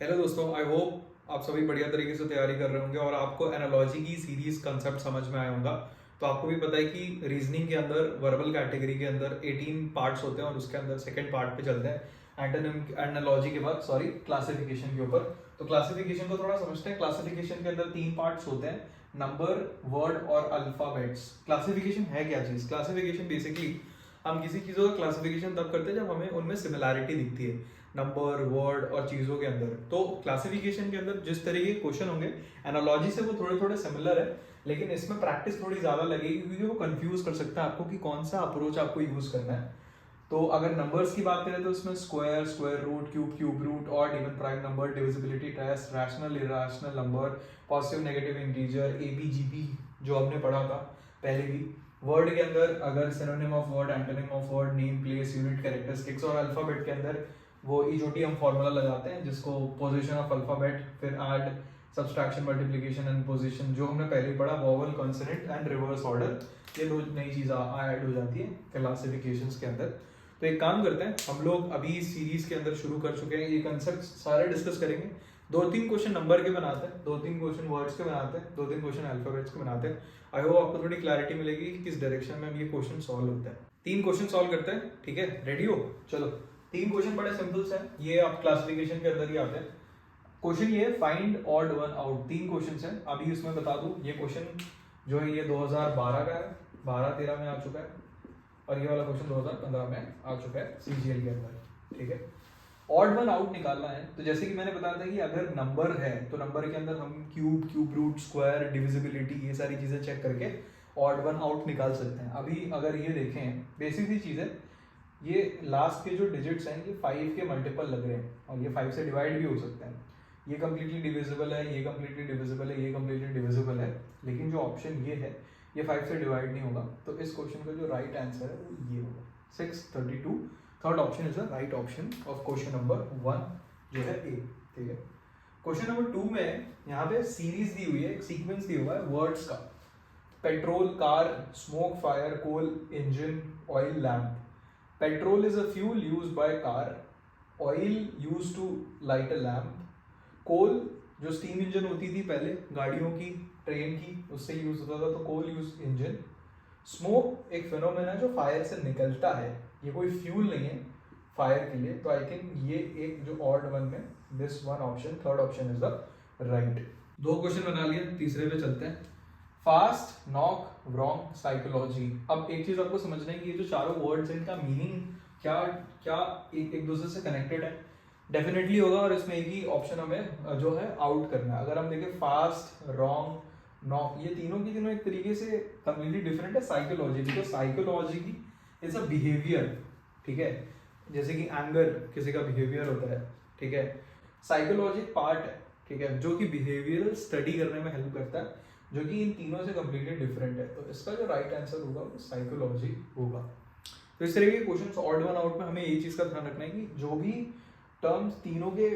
Hello दोस्तों, I hope आप सभी बढ़िया तरीके से तैयारी कर रहे होंगे और आपको एनालॉजी की सीरीज कंसेप्ट समझ में आया होगा। तो आपको भी पता है कि रीजनिंग के अंदर वर्बल कैटेगरी के अंदर 18 पार्ट्स होते हैं और उसके अंदर सेकंड पार्ट पे चलते हैं एंटोनिम एनालॉजी के बाद क्लासिफिकेशन के ऊपर। तो क्लासिफिकेशन को थोड़ा समझते हैं। क्लासिफिकेशन के अंदर 3 पार्ट्स होते हैं, नंबर, वर्ड और अल्फाबेट्स। क्लासिफिकेशन है क्या चीज? क्लासिफिकेशन बेसिकली हम किसी चीज़ों का क्लासिफिकेशन तब करते हैं जब हमें उनमें सिमिलैरिटी दिखती है, नंबर, वर्ड और चीज़ों के अंदर। तो क्लासिफिकेशन के अंदर जिस तरीके के क्वेश्चन होंगे एनालॉजी से वो थोड़े थोड़े सिमिलर है, लेकिन इसमें प्रैक्टिस थोड़ी ज़्यादा लगेगी क्योंकि वो कंफ्यूज कर सकता है आपको कि कौन सा अप्रोच आपको यूज़ करना है। तो अगर नंबर्स की बात करें तो इसमें square, square root, cube, cube root, odd, even, prime number, divisibility test, rational, irrational number, positive, negative integer, ABGP जो हमने पढ़ा था पहले भी। वर्ड के अंदर अगर synonym of word, antonym of word, name, place, unit, characteristics. और अल्फाबेट के अंदर वो ईजोटी हम फॉर्मूला लगाते हैं जिसको पोजीशन ऑफ अल्फाबेट, फिर add, subtraction, multiplication and position जो हमने पहले ही पढ़ा, vowel, consonant and reverse order. ये दो नई चीज़ ऐड हो जाती है क्लासिफिकेशंस के अंदर। तो एक काम करते हैं, हम लोग अभी इस सीरीज के अंदर शुरू कर चुके हैं, ये कंसेप्ट सारे डिस्कस करेंगे। 2-3 क्वेश्चन नंबर के बनाते हैं, 2-3 क्वेश्चन वर्ड्स के बनाते हैं, 2-3 क्वेश्चन अल्फाबेट्स के बनाते हैं। आई होप आपको थोड़ी क्लैरिटी मिलेगी कि किस डायरेक्शन में ये क्वेश्चन सॉल्व होता है। 3 क्वेश्चन सॉल्व करते हैं, ठीक है? रेडी हो? चलो, 3 क्वेश्चन बड़े सिंपल से हैं, ये आप क्लासिफिकेशन के अंदर ही आते हैं। क्वेश्चन ये find odd one out. 3 question हैं, अभी इसमें बता दूं ये क्वेश्चन जो है ये 2012 का है, 12-13 में आ चुका है, और ये वाला क्वेश्चन 2015 में आ चुका है सीजीएल के अंदर, ठीक है? ऑड वन आउट निकालना है, तो जैसे कि मैंने बताया था कि अगर नंबर है तो नंबर के अंदर हम cube, cube root, square, divisibility, ये सारी चीजें चेक करके ऑड वन आउट निकाल सकते हैं। अभी अगर ये देखें, बेसिक सी चीज है, ये लास्ट के जो डिजिट्स हैं ये 5 के मल्टीपल लग रहे हैं और ये 5 से डिवाइड भी हो सकते हैं। ये कम्प्लीटली डिविजिबल है, ये कम्प्लीटली डिविजिबल है, ये कम्प्लीटली डिविजिबल है, लेकिन जो ऑप्शन ये है ये 5 से डिवाइड नहीं होगा। तो इस क्वेश्चन का जो राइट आंसर है वो ये होगा 632। Third option is the right option of question number 1 जो है ए, ठीक है? क्वेश्चन नंबर 2 में यहाँ पे सीरीज दी हुई है, एक सीक्वेंस दी हुआ है वर्ड्स का। Petrol, car, smoke, fire, coal, engine, oil, lamp. Petrol is a fuel used by car, oil used to light a lamp, coal जो स्टीम इंजन होती थी पहले गाड़ियों की, ट्रेन की, उससे यूज होता था, तो कोल यूज इंजन। स्मोक एक फिनोमेना है जो फायर से निकलता है, ये कोई फ्यूल नहीं है फायर के लिए। तो आई थिंक ये एक जो ऑड वन में this one option, third option is the right. 2 question बना लिए, तीसरे पे चलते हैं। Fast, knock, wrong, psychology. अब एक चीज आपको समझना है कि ये जो चारों वर्ड्स हैं इनका मीनिंग क्या क्या एक दूसरे से कनेक्टेड है। डेफिनेटली होगा, और इसमें एक ही ऑप्शन हमें जो है आउट करना है। अगर हम देखें फास्ट, रॉन्ग, नॉक, ये तीनों की तीनों एक तरीके से कम्प्लीटली डिफरेंट है साइकोलॉजी, बिकॉज साइकोलॉजी की इज अ बिहेवियर, ठीक है? जैसे कि एंगर किसी का बिहेवियर होता है, ठीक है? साइकोलॉजी पार्ट है, ठीक है, जो कि बिहेवियरल स्टडी करने में हेल्प करता है, जो कि इन तीनों से कम्प्लीटली डिफरेंट है। तो इसका जो राइट आंसर होगा वो साइकोलॉजी होगा। तो इस तरह के क्वेश्चन ऑड वन आउट में हमें ये चीज का ध्यान रखना है कि जो भी टर्म्स तीनों के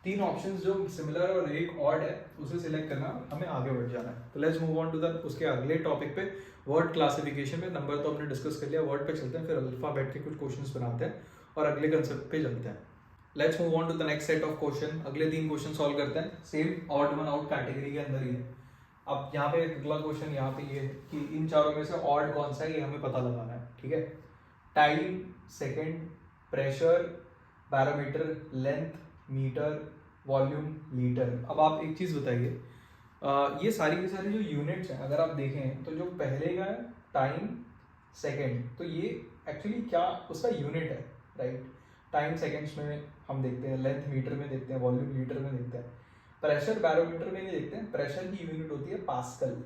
3 ऑप्शंस जो सिमिलर और एक ऑड है उसे सिलेक्ट करना, हमें आगे बढ़ जाना है। तो let's move on to the उसके अगले टॉपिक पे, वर्ड क्लासिफिकेशन पे। नंबर तो हमने डिस्कस कर लिया, वर्ड पे चलते हैं, फिर अल्फाबेट के कुछ क्वेश्चंस बनाते हैं और अगले कंसेप्ट पे चलते हैं। Let's move on to the next set of question. अगले 3 क्वेश्चन सॉल्व करते हैं, same odd one out category के अंदर ही है। अब यहाँ पे अगला क्वेश्चन यहाँ पे ये है कि इन चारों में से ऑड कौन सा है, ये हमें पता लगाना है, ठीक है? Time, second, pressure, barometer, length, metre, volume, litre. अब आप एक चीज बताइए, ये सारी की सारी जो यूनिट्स हैं अगर आप देखें तो जो पहले का है टाइम, सेकेंड, तो ये एक्चुअली क्या उसका यूनिट है, राइट? टाइम सेकेंड्स में हम देखते हैं, लेंथ मीटर में देखते हैं, वॉल्यूम लीटर में देखते हैं। प्रेशर बैरोमीटर में नहीं देखते हैं, प्रेशर की यूनिट होती है पास्कल,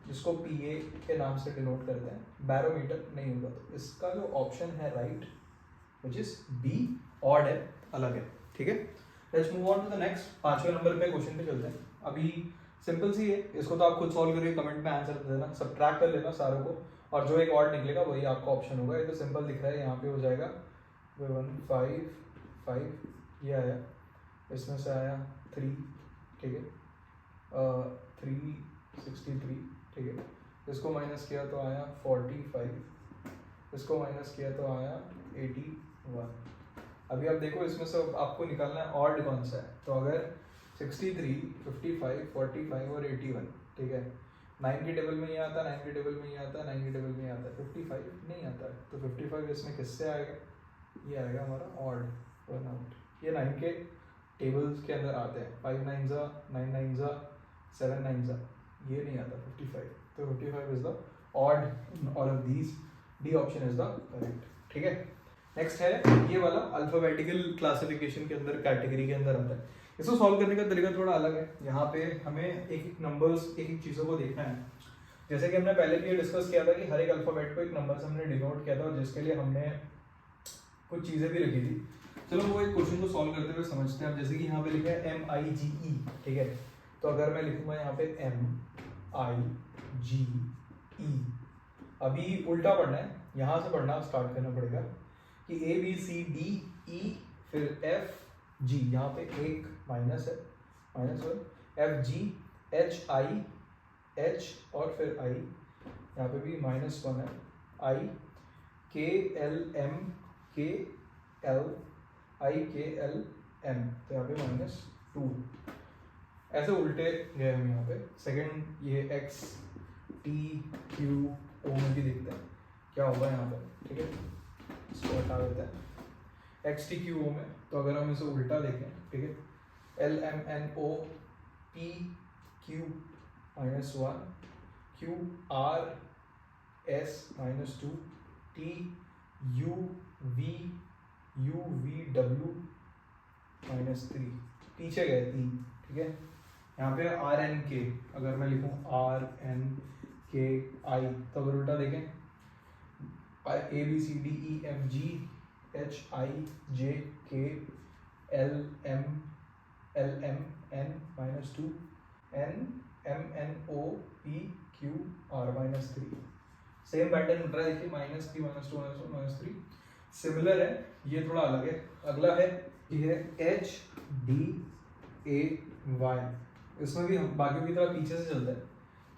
जिसको पीए के नाम से डिनोट करते हैं। बैरोमीटर नहीं होगा, तो इसका जो ऑप्शन है right which is B, odd है, अलग है, ठीक है? Let's move on to the next. 5वें नंबर पे क्वेश्चन पे चलते हैं। अभी सिंपल सी है, इसको तो आप खुद सॉल्व करिए, कमेंट में आंसर दे देना, सब्ट्रैक्ट कर लेना सारों को, और जो एक ऑड निकलेगा वही आपका ऑप्शन होगा। ये तो सिंपल दिख रहा है, यहाँ पे हो जाएगा 1 5 ये आया, इसमें से आया 3, ठीक है, 363, ठीक है? इसको माइनस किया तो आया 45, इसको माइनस किया तो आया 81। अभी आप देखो इसमें से आपको निकालना है ऑड कौन सा है। तो अगर 63, 55, 45 और 81, ठीक है, 9 की टेबल में ये आता है, 9 की टेबल में ये आता है, 9 की टेबल में ये आता है, 55 नहीं आता है। तो 55 इसमें किससे आएगा, ये आएगा हमारा ऑड वन आउट। ये 9 के टेबल्स के अंदर आते हैं, 5 9 जा, 9 9 जा, 7 9 जा, ये नहीं आता 55। तो 55 is the odd in all of these, D option is the correct, ठीक है। नेक्स्ट है ये वाला अल्फाबेटिकल क्लासिफिकेशन के अंदर, कैटेगरी के अंदर आता है। इसको सॉल्व करने का तरीका थोड़ा अलग है। यहाँ पे हमें एक एक नंबर्स, एक एक चीज़ों को देखना है। जैसे कि हमने पहले भी ये डिस्कस किया था कि हर एक अल्फाबेट को एक नंबर से हमने डिनोट किया था, और जिसके लिए हमने कुछ चीज़ें भी रखी थी। चलो वो एक क्वेश्चन को सॉल्व करते हुए समझते हैं। जैसे कि यहाँ पे लिखा है MIGE, ठीक है। तो अगर मैं लिखूंगा यहाँ पे MIGE, अभी उल्टा पढ़ना है, यहाँ से पढ़ना स्टार्ट करना पड़ेगा कि ABCDE फिर FG, यहाँ पे एक माइनस है, -1, FGHIH और फिर I, यहाँ पे भी -1 है, IKLMKLIKLM, तो यहाँ पे -2, ऐसे उल्टे गए हम यहाँ पे। सेकंड ये XTQO में भी देखते हैं क्या होगा यहाँ पे, ठीक है, इसको हटा देते हैं। XTQO में तो अगर हम इसे उल्टा देखें, ठीक है, LMNOPQ -1, QRS -2, TUVUVW -3, पीछे गए 3, ठीक है। यहाँ पे RNK, अगर मैं लिखूँ RNKI, तो अगर उल्टा देखें ABCDEFGHIJKLMNN -2, NMNOPQR -3, सेम पैटर्न उठ रहा है, देखिए -3 -2 -3, सिमिलर है, ये थोड़ा अलग है। अगला है ये HDAY, इसमें भी हम बाकी की तरह पीछे से चलते हैं।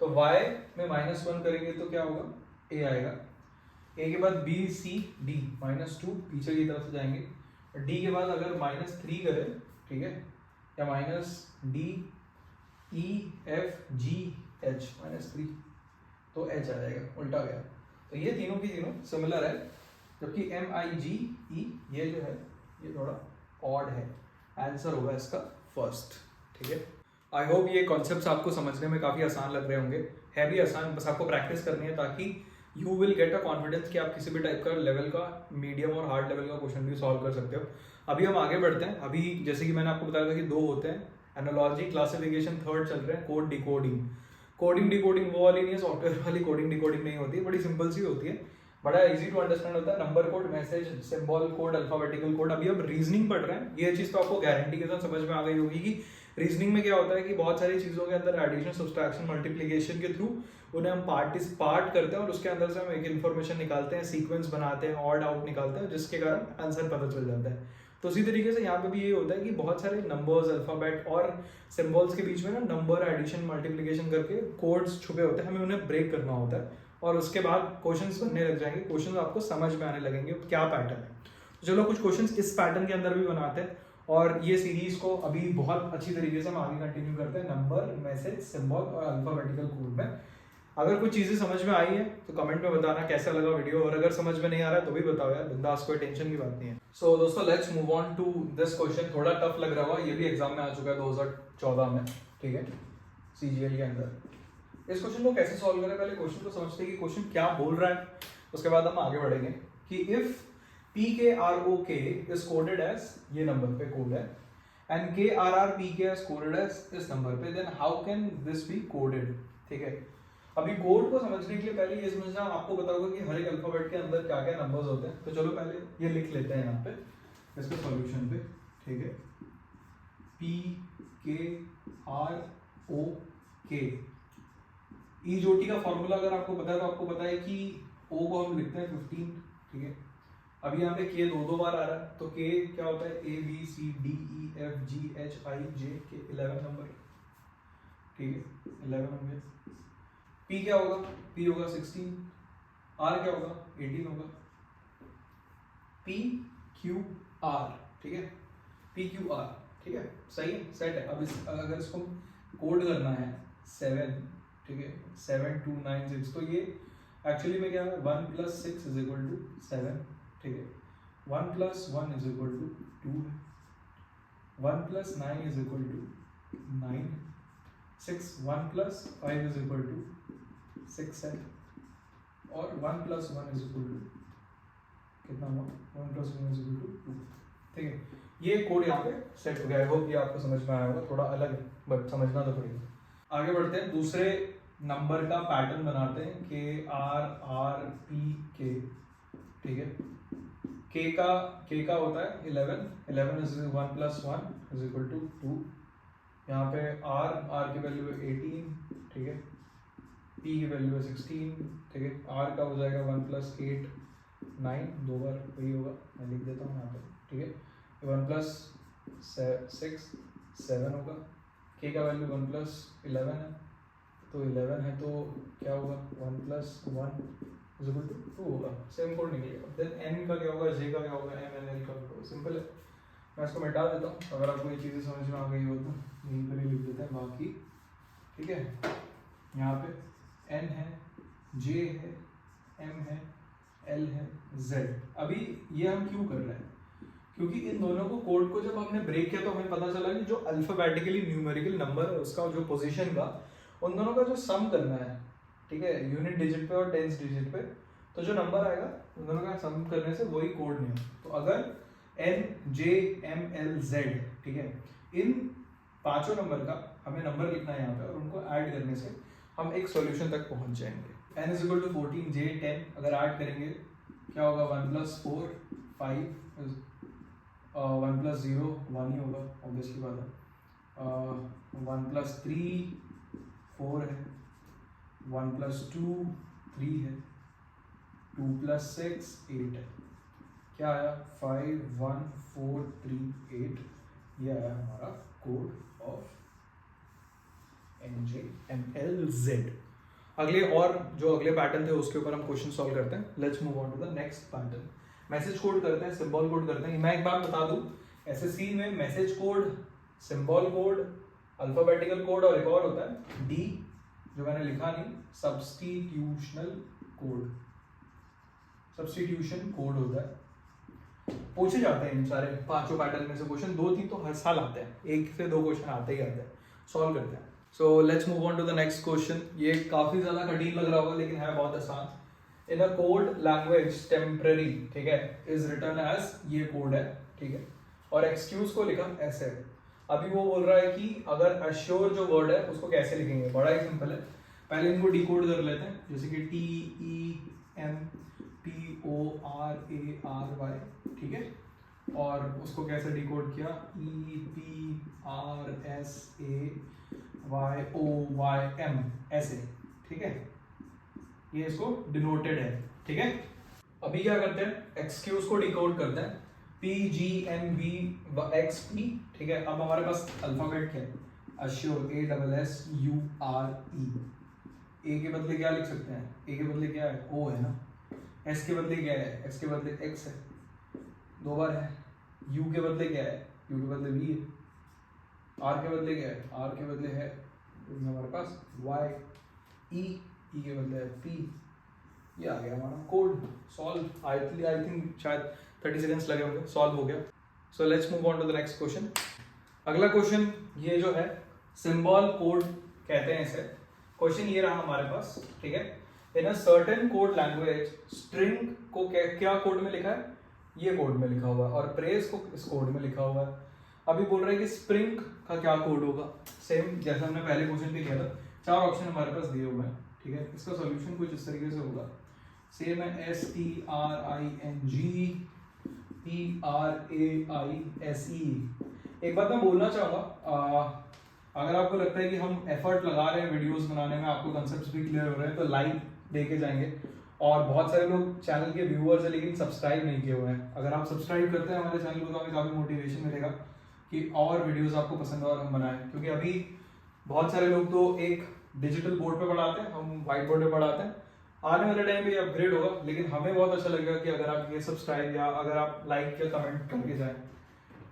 तो Y में -1 करेंगे तो क्या होगा, A आएगा। A के बाद BCD -2, पीछे की तरफ से जाएंगे। D के बाद अगर -3 करें, ठीक है, या -DEFGH -3, तो H आ जाएगा, उल्टा गया। तो ये तीनों की तीनों सिमिलर है, जबकि MIGE ये जो है ये थोड़ा ऑड है। आंसर होगा इसका फर्स्ट, ठीक है। आई होप ये कॉन्सेप्ट्स आपको समझने में काफ़ी आसान लग रहे होंगे। है भी आसान, बस आपको प्रैक्टिस करनी है, ताकि you will get a confidence कि आप किसी भी टाइप का लेवल का, मीडियम और हार्ड लेवल का क्वेश्चन भी सॉल्व कर सकते हो। अभी हम आगे बढ़ते हैं। अभी जैसे कि मैंने आपको बताया था कि 2 होते हैं, एनालॉजी क्लासिफिकेशन, थर्ड चल रहे हैं कोड डिकोडिंग। कोडिंग डिकोडिंग वो वाली नहीं है, सॉफ्टवेयर वाली कोडिंग डिकोडिंग नहीं होती है, बड़ी सिंपल सी होती है, बड़ा इजी टू अंडरस्टैंड होता है। Number code, message, symbol code, alphabetical code. अभी हम रीजनिंग पढ़ रहे हैं, ये चीज़ तो आपको गारंटी के साथ समझ में आ गई होगी कि रीजनिंग में क्या होता है कि बहुत सारी चीज़ों के अंदर एडिशन, सब्सट्रैक्शन, मल्टीप्लिकेशन के थ्रू उन्हें हम पार्ट करते हैं, और उसके अंदर से हम एक इन्फॉर्मेशन निकालते हैं, सीक्वेंस बनाते हैं, ऑड आउट निकालते हैं, जिसके कारण आंसर पता चल जाता है। तो उसी तरीके से यहाँ पे भी ये होता है कि बहुत सारे नंबर्स, अल्फाबेट और सिंबल्स के बीच में ना नंबर, एडिशन, मल्टीप्लिकेशन करके कोड्स छुपे होते हैं, हमें उन्हें ब्रेक करना होता है, और उसके बाद क्वेश्चंस बनने लग जाएंगे, क्वेश्चंस आपको समझ में आने लगेंगे क्या पैटर्न है। तो चलो कुछ क्वेश्चंस इस पैटर्न के अंदर भी बनाते हैं, और ये सीरीज को अभी बहुत अच्छी तरीके से हम आगे कंटिन्यू करते हैं नंबर, मैसेज, सिंबल और अल्फाबेटिकल कोड में। अगर कुछ चीज़ें समझ में आई है तो कमेंट में बताना कैसा लगा वीडियो, और अगर समझ में नहीं आ रहा है तो भी बताओ यार, बिंदास, कोई टेंशन की बात नहीं है। सो दोस्तों, let's move on to this question. थोड़ा टफ लग रहा होगा, ये भी एग्जाम में आ चुका है 2014 में, ठीक है, CGL के अंदर। इस क्वेश्चन को कैसे सॉल्व करें, पहले क्वेश्चन को समझते हैं कि क्वेश्चन क्या बोल रहा है, उसके बाद हम आगे बढ़ेंगे कि if PKROK is coded as, ये नंबर पे कोड है, and KRRPK is coded as इस नंबर पे, then how can this be coded, ठीक है। अभी कोड को समझने के लिए पहले ये समझना, आपको बताऊंगा कि हर एक अल्फाबेट के अंदर क्या क्या नंबर्स होते हैं। तो चलो पहले ये लिख लेते हैं यहाँ पे इसके सॉल्यूशन पे, ठीक है। PKROK, EJOT का फॉर्मूला अगर आपको पता है तो आपको पता है कि O को हम लिखते हैं 15, ठीक है। अभी यहाँ पे K 2 बार आ रहा है, तो K क्या होता है, ABCDEFGHIJK 11 नंबर, ठीक है, 11 होंगे। P क्या होगा, P होगा 16, R क्या होगा, 18 होगा। PQR ठीक है, PQR, ठीक है, सही है, सेट है। अब अगर इसको कोड करना है 7, ठीक है, 7 2 9 6, तो ये एक्चुअली में क्या है, 1 + 6 = 7, ठीक है, 1 + 1 = 2 है, 1 + 9 = 9, 6 1 + 5 = 6 है, और 1 + 1 = कितना हुआ, 1 + 1 = 2, ठीक है। ये कोड यहाँ पे सेट हो गया। आई होप ये आपको समझ में आया होगा, थोड़ा अलग है बट समझना तो पड़ेगा। आगे बढ़ते हैं, दूसरे नंबर का पैटर्न बनाते हैं, KRRPK, ठीक है। K का होता है 11 = 1 + 1 = 2, यहाँ पे R की वैल्यू है 18, ठीक है, P की वैल्यू है 16, ठीक है। R का हो जाएगा 1 + 8 9, 2 बार वही होगा, मैं लिख देता हूँ यहाँ पे, ठीक है। 1 + 6 7 होगा, K का वैल्यू 1 + 11 है, तो 11 है, तो क्या होगा, 1 + 1 = 2 होगा, सेम कोड निकलेगा। देन N का क्या होगा, J का क्या होगा, M N L का होगा, सिंपल है। मैं इसको मिटा देता हूँ, अगर आपको ये चीज़ें समझ में आ गई हो तो यहीं पर ही लिख देते हैं बाकी, ठीक है। यहाँ पे N है, J है, M है, L है, Z। अभी ये हम क्यों कर रहे हैं, क्योंकि इन दोनों को कोड को जब हमने ब्रेक किया तो हमें पता चला कि जो अल्फाबेटिकली न्यूमेरिकल नंबर है उसका जो पोजीशन का, उन दोनों का जो सम करना है, ठीक है, यूनिट डिजिट पे और टेंस डिजिट पे, तो जो नंबर आएगा उन दोनों का सम करने से वही कोड नहीं है। तो अगर N J M L Z, ठीक है, इन पांचों नंबर का हमें नंबर लिखना है यहाँ पे, और उनको ऐड करने से हम एक सॉल्यूशन तक पहुंच जाएंगे। N = 14, J 10, अगर ऐड करेंगे क्या होगा, 1 + 4 5, 1 + 0 1 ही होगा, ऑब्वियसली बात है। 1 + 3 4 है, 1 + 2 3 है, 2 + 6 8 है, क्या आया, 5 1 4 3 8, ये आया हमारा कोड ऑफ NJMLZ। अगले पैटर्न थे उसके ऊपर हम क्वेश्चन सॉल्व करते हैं। Let's move on to the next pattern. Message code करते हैं, सिंबल कोड करते हैं। मैं एक बात बता दूं, एसएससी में message code, symbol code, alphabetical code और एक और होता है डी, जो मैंने लिखा नहीं, सब्स्टिट्यूशनल कोड, सब्स्टिट्यूशन कोड होता है। पूछे जाते हैं इन सारे पांचों पैटर्न में से क्वेश्चन, 2-3 तो हर साल आते हैं, 1 से 2 क्वेश्चन आते ही आते हैं। सॉल्व करते हैं। So let's move on to the next question. ये काफी ज्यादा कठिन लग रहा होगा लेकिन है बहुत आसान। इन अ कोड लैंग्वेज टेम्पररी, ठीक है, इज रिटर्न एज, ये कोड है, ठीक है, और एक्सक्यूज को लिखा ऐसे। अभी वो बोल रहा है कि अगर अश्योर जो वर्ड है उसको कैसे लिखेंगे, बड़ा ही सिंपल है। पहले इनको डिकोड कर लेते हैं, जैसे कि TEMPORARY, ठीक है, और उसको कैसे डिकोड किया, EPRSAYOYM ऐसे, ठीक है, ये इसको डिनोटेड है, ठीक है। अभी क्या करते हैं, एक्सक्यूज को डिकोड करते हैं, PGMVXP, ठीक है। अब हमारे पास अल्फाबेट क्या है, अश्योर, ASSURE, ए के बदले क्या लिख सकते हैं, ए के बदले क्या है, ओ है ना, एस के बदले क्या है, एस के बदले एक्स है, 2 बार है, यू के बदले क्या है, यू के बदले वी है, आर के बदले क्या है, आर के बदले है हमारे पास वाई, ई के बदले है पी। ये आ गया हमारा कोड। सॉल्व, आई थिंक शायद 30 सेकंड्स लगे होंगे, सॉल्व हो गया। So let's move on to the next question. अगला क्वेश्चन ये जो है सिंबल कोड कहते हैं इसे। क्वेश्चन ये रहा हमारे पास, ठीक है। In a certain code language string को क्या कोड में लिखा है, ये कोड में लिखा हुआ है, और प्रेस को इस कोड में लिखा हुआ है। अभी बोल रहा है कि स्प्रिंग का क्या कोड होगा, सेम जैसा हमने पहले क्वेश्चन में किया था। 4 ऑप्शन हमारे पास दिए हुए हैं, ठीक है। इसका सॉल्यूशन कुछ इस तरीके से होगा, सेम है STRINGPRAISE। एक बात मैं बोलना चाहूँगा, अगर आपको लगता है कि हम एफर्ट लगा रहे हैं वीडियोस बनाने में, आपको कंसेप्ट्स भी क्लियर हो रहे हैं, तो लाइक दे के जाएंगे। और बहुत सारे लोग चैनल के व्यूअर्स हैं लेकिन सब्सक्राइब नहीं किए हुए हैं। अगर आप सब्सक्राइब करते हैं हमारे चैनल को तो हमें काफ़ी मोटिवेशन मिलेगा कि और वीडियोस आपको पसंद और हम बनाएं। क्योंकि अभी बहुत सारे लोग तो एक डिजिटल बोर्ड पे पढ़ाते हैं, हम व्हाइट बोर्ड पे पढ़ाते हैं। आने वाले टाइम पे ये अपग्रेड होगा, लेकिन हमें बहुत अच्छा लगेगा कि अगर आप ये सब्सक्राइब या अगर आप लाइक या कमेंट करके जाएं।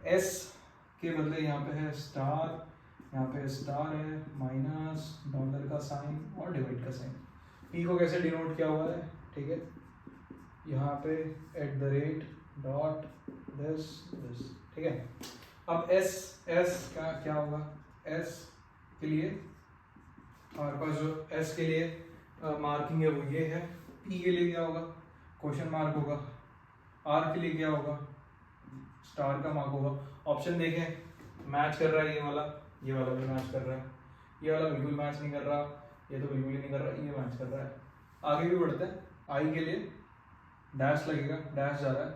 एस के बदले यहाँ पे है स्टार, यहाँ पे स्टार है, माइनस डॉलर का साइन और डिवाइड का साइन। पी को कैसे डिनोट किया हुआ है, ठीक है, यहाँ पे at the rate dot this, ठीक है। अब एस का क्या होगा, एस के लिए हमारे पास जो एस के लिए मार्किंग है वो ये है। पी के लिए क्या होगा, क्वेश्चन मार्क होगा। आर के लिए क्या होगा, स्टार का मार्क होगा। ऑप्शन देखें, मैच कर रहा है ये वाला भी मैच कर रहा है, ये वाला बिल्कुल मैच नहीं कर रहा, ये तो बिल्कुल ही नहीं कर रहा, ये मैच कर रहा है। आगे भी बढ़ते हैं। आई के लिए डैश लगेगा, डैश जा रहा है।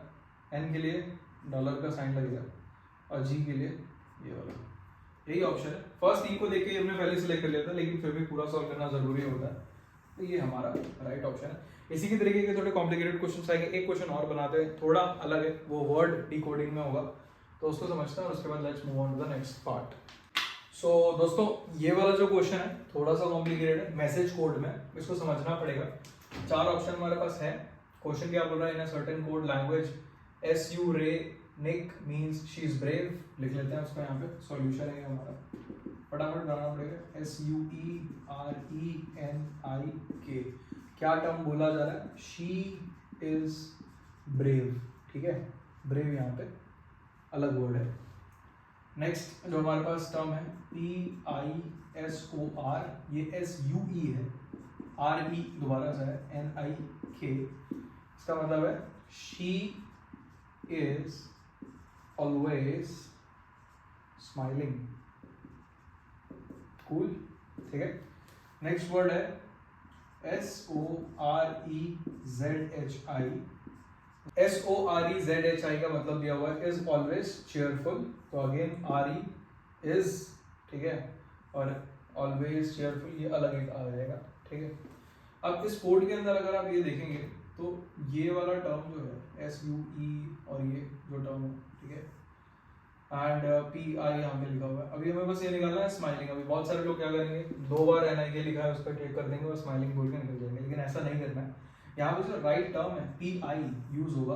एन के लिए डॉलर का साइन लगेगा और जी के लिए ये वाला, यही ऑप्शन है। फर्स्ट ई को देख के हमने पहले सिलेक्ट कर लिया था, लेकिन फिर भी पूरा सॉल्व करना जरूरी होता है, तो ये हमारा राइट ऑप्शन है। इसी के तरीके के थोड़े कॉम्प्लिकेटेड क्वेश्चन आएंगे। एक क्वेश्चन और बनाते हैं, थोड़ा अलग है, वो वर्ड डिकोडिंग में होगा, तो उसको समझते हैं और उसके बाद let's move on to the next part. So दोस्तों, ये वाला जो क्वेश्चन है थोड़ा सा कॉम्प्लिकेटेड है, मैसेज कोड में, इसको समझना पड़ेगा। 4 ऑप्शन हमारे पास है। क्वेश्चन क्या बोल रहा है, in a certain code language SU रे निक मींस शी इज ब्रेव, लिख लेते हैं उसको। यहाँ पे सॉल्यूशन है हमारा, फटाफट बनाना पड़ेगा। SUERENIK, क्या टर्म बोला जा रहा है, शी इज ब्रेव, ठीक है, ब्रेव यहाँ पे अलग वर्ड है। नेक्स्ट जो हमारे पास टर्म है PISOR, ये SUE है, RE दोबारा से है, NIK, इसका मतलब है she is always smiling, cool, ठीक है। नेक्स्ट वर्ड है SOREZHI का मतलब दिया हुआ है इज ऑलवेज चेयरफुल, तो अगेन RE इज, ठीक है, और ऑलवेज चेयरफुल ये अलग एक आ जाएगा, ठीक है। अब इस कोड के अंदर अगर आप ये देखेंगे तो ये वाला टर्म जो है SUE और ये जो टर्म है, ठीक है, एंड PI यहाँ पे लिखा हुआ है। अभी हमें बस ये निकालना है स्माइलिंग। अभी बहुत सारे लोग क्या करेंगे, 2 बार NIK लिखा है उस पर क्लिक कर देंगे और स्माइलिंग बोल के निकल जाएंगे, लेकिन ऐसा नहीं करना है। यहाँ पे जो राइट टर्म है PI यूज होगा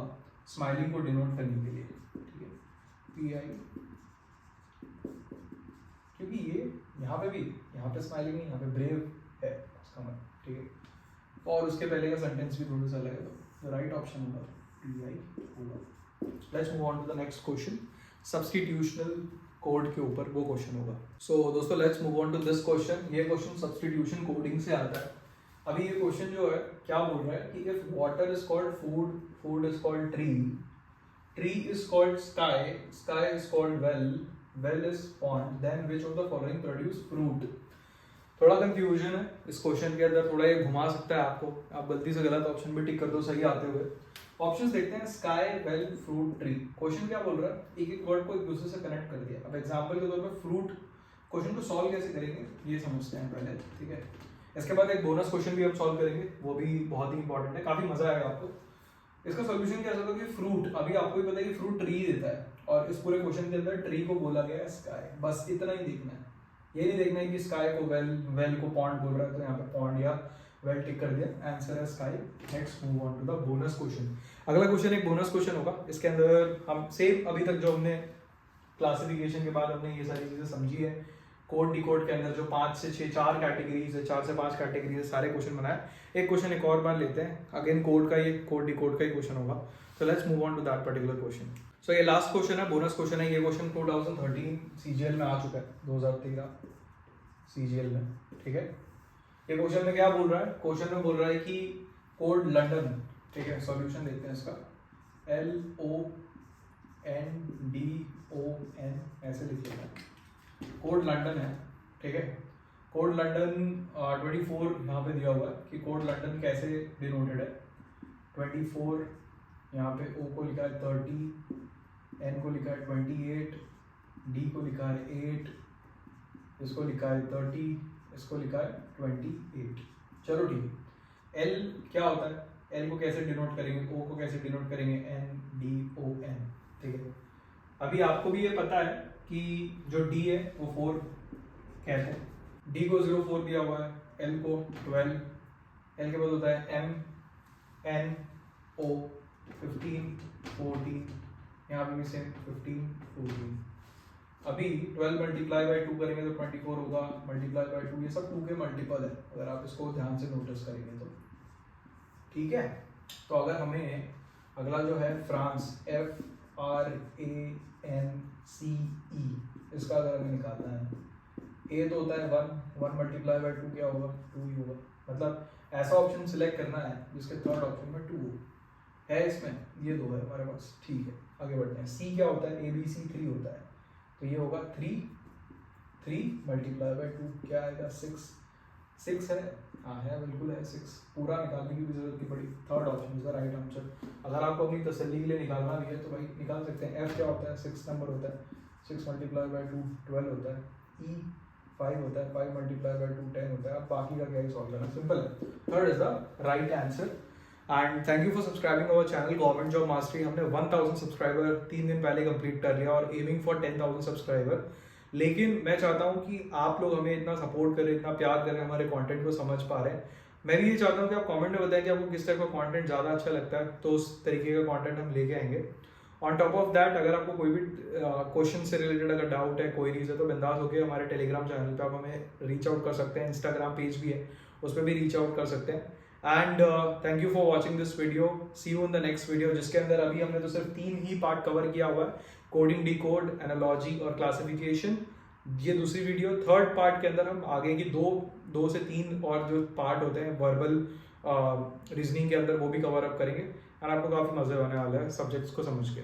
स्माइलिंग को डिनोट करने के लिए, ठीक है, PI, क्योंकि ये यहाँ पे स्माइलिंग नहीं, यहाँ पे ब्रेव है उसका मतलब, ठीक है। और उसके पहले का सेंटेंस भी थोड़ा सा अलग है, तो राइट ऑप्शन होगा PI होगा। Let's move on to the next question. Substitutional code के ऊपर वो क्वेश्चन होगा। सो दोस्तों, let's move on to this question. ये क्वेश्चन सब्स्टिट्यूशन कोडिंग से आता है। अभी ये क्वेश्चन जो है क्या बोल रहा है कि if water is called food, food is called tree, tree is called sky, sky is called well, well is pond, then which of the following produce fruit. थोड़ा कंफ्यूजन है इस क्वेश्चन के अंदर, थोड़ा ये घुमा सकता है आपको, आप गलती से गलत ऑप्शन भी टिक कर दो सही आते हुए। ऑप्शंस देखते हैं, sky, well, fruit, tree. Question क्या बोल रहा है, एक एक वर्ड को एक दूसरे से कनेक्ट कर दिया। अब एग्जांपल के तौर पे फ्रूट, क्वेश्चन को सॉल्व कैसे करेंगे ये समझते हैं पहले, ठीक है। इसके बाद एक बोनस क्वेश्चन भी हम सॉल्व करेंगे, वो भी बहुत ही इंपॉर्टेंट है, काफी मजा आएगा आपको। इसका सॉल्यूशन क्या होगा कि फ्रूट, अभी आपको भी पता है कि फ्रूट ट्री देता है, और इस पूरे क्वेश्चन के अंदर ट्री को बोला गया है स्काई, बस इतना ही देखना है। ये नहीं देखना है कि स्काई को वेल, वेल को पॉन्ड बोल रहा है तो यहाँ पे पॉन्ड या वेल टिक कर दिया, आंसर है sky. Next move on to the bonus question. अगला क्वेश्चन एक बोनस क्वेश्चन होगा। इसके अंदर हम सेम अभी तक जो हमने क्लासिफिकेशन के बाद हमने ये सारी चीजें समझी है, कोड डिकोड के अंदर जो 5 से 6 4 कैटेगरीज है, 4 से 5 कैटेगरीज है, सारे क्वेश्चन बनाए। एक क्वेश्चन एक और बार लेते हैं, अगेन कोड का, ये कोड डिकोड का ही क्वेश्चन होगा। So let's move on to that particular question. So ये लास्ट क्वेश्चन है, बोनस क्वेश्चन है। ये क्वेश्चन 2013 CGL में आ चुका है, 2013 CGL में, ठीक है। ये क्वेश्चन में क्या बोल रहा है, क्वेश्चन में बोल रहा है कि कोड लंदन, ठीक है। सॉल्यूशन देखते हैं इसका, LONDON ऐसे लिख लेते हैं। कोड लंदन है, ठीक है। कोड लंदन 24 यहाँ पे दिया हुआ है कि कोड लंदन कैसे डिनोटेड है। 24 यहाँ पे O को लिखा है 30, N को लिखा है 28, D को लिखा है 8, इसको लिखा है 30, इसको लिखा है 28। चलो ठीक है। L क्या होता है, L को कैसे डिनोट करेंगे, O को कैसे डिनोट करेंगे, NDON, ठीक है। अभी आपको भी ये पता है कि जो D है वो 4 कहते हैं, D को 04 दिया हुआ है, L को 12, L के बाद होता है M, N, O 15, 14, यहाँ पे भी सेम 15 14। अभी 12 मल्टीप्लाई बाई 2 करेंगे तो 24 होगा, मल्टीप्लाई बाई 2, ये सब 2 के मल्टीपल है अगर आप इसको ध्यान से नोटिस करेंगे तो। ठीक है, तो अगर हमें अगला जो है फ्रांस FRANCE, इसका अगर हमें निकालना है, ए तो होता है 1 मल्टीप्लाई बाई 2 क्या होगा, 2 ही होगा। मतलब ऐसा ऑप्शन सिलेक्ट करना है जिसके थर्ड ऑप्शन में 2 है, इसमें ये 2 है हमारे पास। ठीक है, आगे बढ़ते हैं। सी क्या होता है, ABC 3 होता है, तो ये होगा 3 मल्टीप्लाई बाई 2 क्या आएगा, 6 है, हाँ है, बिल्कुल है 6। पूरा निकालने की भी जरूरत नहीं पड़ी, third option is the right answer. अगर आपको अपनी तसल्ली के लिए निकालना भी है तो भाई निकाल सकते हैं। एफ क्या होता है, 6 नंबर होता है, 6 मल्टीप्लाई बाई 2 12 होता है। ई 5 होता है, 5 मल्टीप्लाई बाई 2 10 होता है। अब बाकी का क्या ही सॉल्व करना, सिंपल है, third is the right answer. And thank you for subscribing our channel government job mastery. हमने 1000 सब्सक्राइबर 3 दिन पहले कंप्लीट कर लिया और एमिंग फॉर 10,000 सब्सक्राइबर। लेकिन मैं चाहता हूँ कि आप लोग हमें इतना सपोर्ट करें, इतना प्यार करें, हमारे कंटेंट को समझ पा रहे हैं। मैं भी ये चाहता हूँ कि आप कमेंट में बताएं कि आपको किस तरह का कंटेंट ज़्यादा अच्छा लगता है, तो उस तरीके का कंटेंट हम लेके आएंगे। ऑन टॉप ऑफ दैट, अगर आपको कोई भी क्वेश्चन से रिलेटेड अगर डाउट है, कोई रीज़ है, तो बिंदास होकर हमारे टेलीग्राम चैनल पे आप हमें रीच आउट कर सकते हैं। इंस्टाग्राम पेज भी है, उस पर भी रीच आउट कर सकते हैं। And thank you for watching this video. See you in the next video, जिसके अंदर अभी हमने तो सिर्फ 3 ही पार्ट कवर किया हुआ है, कोडिंग, डिकोड, एनालॉजी और क्लासिफिकेशन। ये दूसरी वीडियो, थर्ड पार्ट के अंदर हम आगे की 2 से 3 और जो पार्ट होते हैं वर्बल रीजनिंग के अंदर, वो भी कवर अप करेंगे। और आपको काफ़ी मज़े आने वाला है सब्जेक्ट्स को समझ के।